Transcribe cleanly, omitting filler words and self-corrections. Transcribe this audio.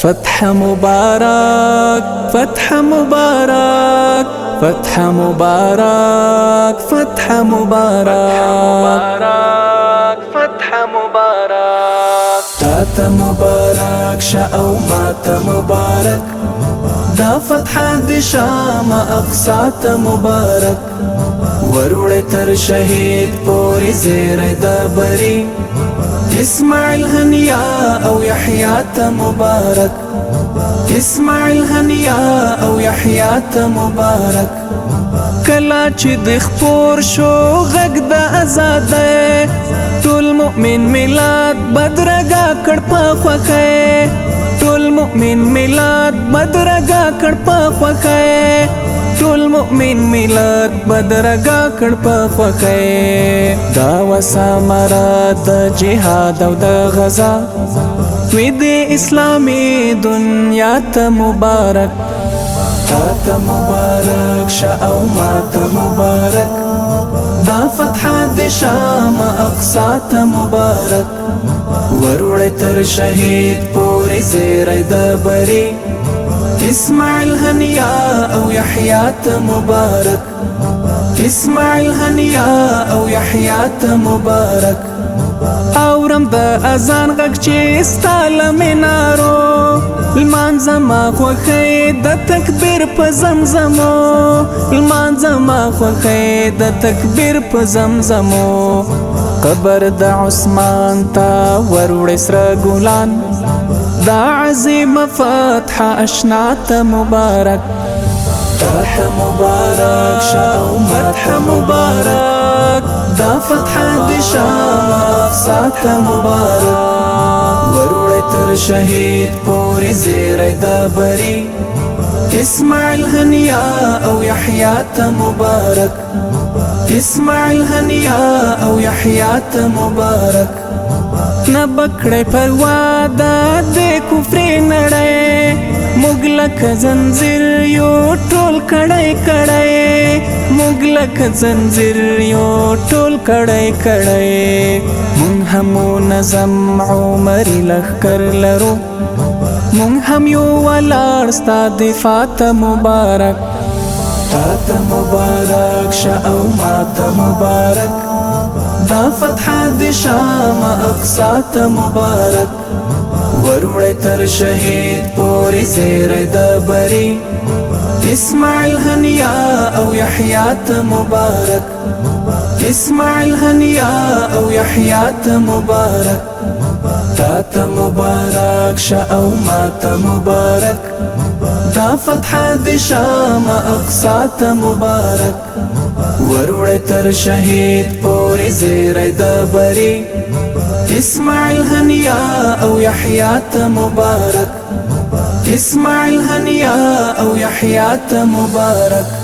فتح مبارك فتح مبارك فتح مبارك فتح مبارك فتح مبارك تاتا مبارك شاء مات مبارك دا فتح د شام اقصات مبارک وروڑ تر شهید پوری زیر دا بری اسماعیل هنیا او یحیی تا مبارک اسماعیل هنیا او یحیی تا مبارک کلا چې د خپور شو غږ د آزادۍ ټول مؤمن ملت بدرګه کړ په خوښۍ ټول مؤمن ملت بدرګه کړ په خوښۍ ټول مؤمن ملت بدرګه کړ په خوښۍ دا وسامره د جهاد او د غزا وی د اسلامي دنیا ته مبارک تاتا مبارک شاء او مات مبارک دا فتح د شام اقصا ته مبارک وروڑ تر شهید پوری زیر د بری اسماعیل هنیا او یحیی ته مبارک اسماعیل هنیا او یحیی ته مبارک اورم د اذان غږ چې ستاله منارو لمانځه ما خوښۍ د تکبیر په زمزمو لمانځه ما خوښۍ د تکبیر په زمزمو قبر د عثمان تا وروړې سره ګلان دا عظیم فتح اشنا ته مبارک تاتا مبارک شاء فتح مبارک دا فتح د شام اقصا ته مبارک وروڑ تر شهید پوری زیر د بری اسماعیل هنیا او یحیی ته مبارک اسماعیل هنیا او یحیی ته مبارک نبکړې پروا د کفر نړۍ مغلق زنجیر یو ټول کړای کړای مغلق زنجیر یو ټول کړای کړای مون هم نظم عمر لخر لرو مون هم یو ولار ستا دفاع ته مبارک تاتا مبارک شاء او مات مبارک دا فتح د شام اقصا ته مبارک وروڑ تر شهید پوری زیر د بری اسماعیل هنیا او یحیی ته مبارک اسماعیل هنیا او یحیی ته مبارک تاتا مبارک شاء او مات مبارک دا فتح د شام اقصا ته مبارک وروڑ تر شهید پوری زیر د بری اسماعیل هنیا او یحیی ته مبارک اسماعیل هنیا او یحیی ته مبارک